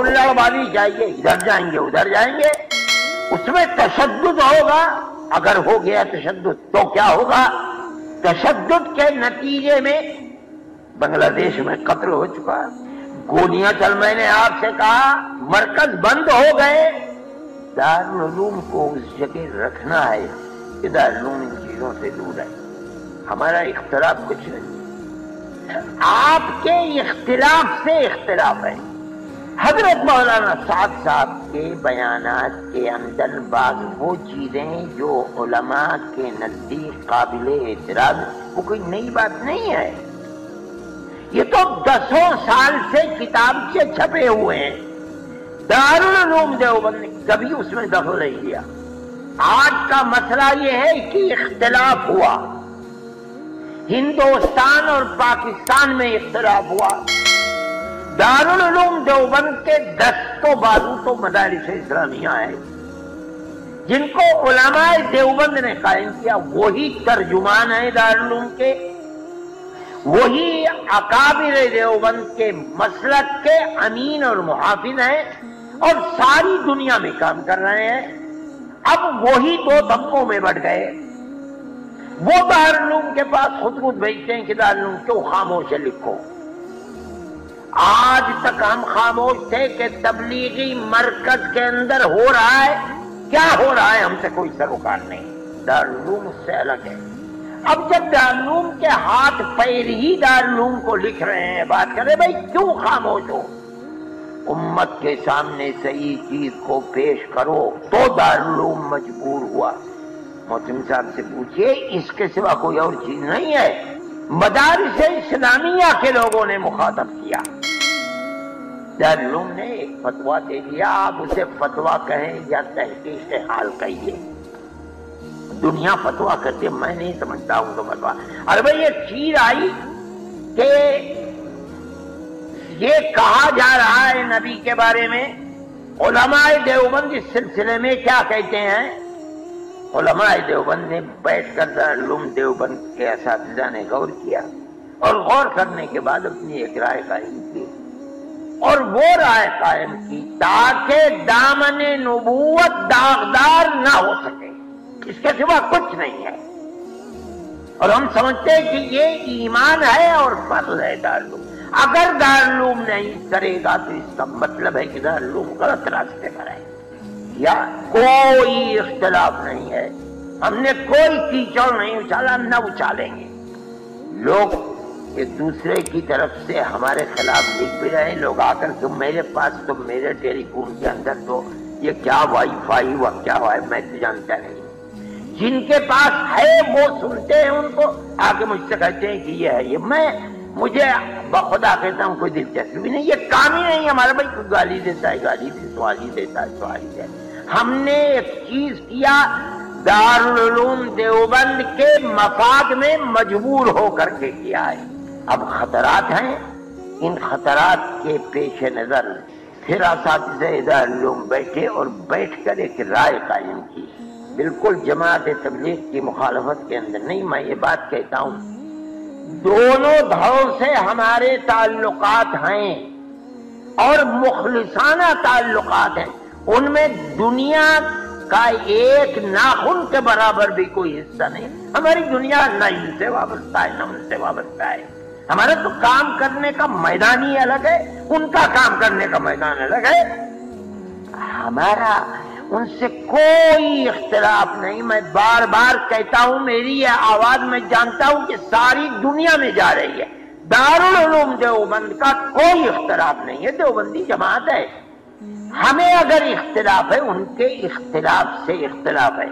لڑبازی چاہیے، ادھر جائیں گے ادھر جائیں گے، اس میں تشدد ہوگا۔ اگر ہو گیا تشدد تو کیا ہوگا؟ تشدد کے نتیجے میں بنگلہ دیش میں قتل ہو چکا، گولیاں چل، میں نے آپ سے کہا مرکز بند ہو گئے۔ دارالعلوم کو اس جگہ رکھنا ہے کہ دارالعلوم ان چیزوں سے دور ہے۔ ہمارا اختلاف کچھ نہیں، آپ کے اختلاف سے اختلاف ہے۔ حضرت مولانا سعد صاحب کے بیانات کے اندر بعض وہ چیزیں جو علماء کے نزدیک قابل اعتراض، وہ کوئی نئی بات نہیں ہے، یہ تو 10 سال سے کتاب سے چھپے ہوئے ہیں۔ دارالعلوم دیوبند نے کبھی اس میں دخل نہیں لیا۔ آج کا مسئلہ یہ ہے کہ اختلاف ہوا، ہندوستان اور پاکستان میں اختلاف ہوا۔ دارالعلوم دیوبند کے 10 بازو تو مدارس اسلامیہ ہیں جن کو علماء دیوبند نے قائم کیا، وہی ترجمان ہیں دارالعلوم کے، وہی اکابر دیوبند کے مسلک کے امین اور محافظ ہیں اور ساری دنیا میں کام کر رہے ہیں۔ اب وہی 2 طبقوں میں بٹ گئے۔ وہ دارالعلوم کے پاس خود بھیجتے ہیں کہ دارالعلوم کیوں خاموش ہے، لکھو۔ آج تک ہم خاموش تھے کہ تبلیغی مرکز کے اندر ہو رہا ہے، کیا ہو رہا ہے ہم سے کوئی سروکار نہیں، دارالعلوم اس سے الگ ہے۔ اب جب دارالعلوم کے ہاتھ پیر ہی دارالعلوم کو لکھ رہے ہیں، بات کریں بھائی کیوں خاموش ہو؟ امت کے سامنے صحیح چیز کو پیش کرو تو دارالعلوم مجبور ہوا۔ محترم صاحب سے پوچھئے، اس کے سوا کوئی اور چیز نہیں ہے۔ مدارس اسلامیہ کے لوگوں نے مخاطب کیا، دارالعلوم نے ایک فتویٰ دے دیا، آپ اسے فتویٰ کہیں یا تحقیق حال کہیے، دنیا فتویٰ کرتے، میں نہیں سمجھتا ہوں تو فتویٰ۔ ارے بھائی ایک چیز آئی کہ یہ کہا جا رہا ہے نبی کے بارے میں، علماء دیوبند اس سلسلے میں کیا کہتے ہیں؟ علماء دیوبند نے بیٹھ کر دارالعلوم دیوبند کے اساتذہ نے غور کیا اور غور کرنے کے بعد اپنی ایک رائے قائم کی، اور وہ رائے قائم کی تاکہ دامن نبوت داغدار نہ ہو سکے، اس کے سوا کچھ نہیں ہے۔ اور ہم سمجھتے ہیں کہ یہ ایمان ہے اور فرض ہے دارالعلوم۔ اگر دارالعلوم نہیں کرے گا تو اس کا مطلب ہے کہ دارالعلوم غلط راستے پر ہے، یا کوئی اختلاف نہیں ہے، ہم نے کوئی کیچڑ نہیں اچھالا، نہ اچھالیں گے۔ لوگ ایک دوسرے کی طرف سے ہمارے خلاف لکھ بھی رہے ہیں، لوگ آ کر تم میرے پاس، تو میرے ٹیلی فون کے اندر تو یہ کیا وائی فائی ہوا، کیا ہوا ہے میں تو جانتا نہیں۔ جن کے پاس ہے وہ سنتے ہیں، ان کو آ کے مجھ سے کہتے ہیں کہ یہ ہے، یہ مجھے بخدا کہتا ہوں کوئی دلچسپی بھی نہیں، یہ کام ہی نہیں ہمارا۔ بھائی کوئی گالی دیتا ہے گالی دے، سوالی دیتا ہے سوالی دے۔ ہم نے ایک چیز کیا، دارالعلوم دیوبند کے مفاد میں مجبور ہو کر کے کیا ہے۔ اب خطرات ہیں، ان خطرات کے پیش نظر پھر اساتذہ دارالعلوم بیٹھے اور بیٹھ کر ایک رائے قائم کی، بالکل جماعت تبلیغ کی مخالفت کے اندر نہیں۔ میں یہ بات کہتا ہوں، دونوں دھڑوں سے ہمارے تعلقات ہیں اور مخلصانہ تعلقات ہیں، ان میں دنیا کا ایک ناخن کے برابر بھی کوئی حصہ نہیں۔ ہماری دنیا نہ ان سے وابستہ ہے نہ ان سے وابستہ ہے، ہمارا تو کام کرنے کا میدان ہی الگ ہے، ان کا کام کرنے کا میدان الگ ہے، ہمارا ان سے کوئی اختلاف نہیں۔ میں بار بار کہتا ہوں، میری یہ آواز میں جانتا ہوں کہ ساری دنیا میں جا رہی ہے، دارالعلوم دیوبند کا کوئی اختلاف نہیں ہے، دیوبندی جماعت ہے۔ ہمیں اگر اختلاف ہے، ان کے اختلاف سے اختلاف ہے۔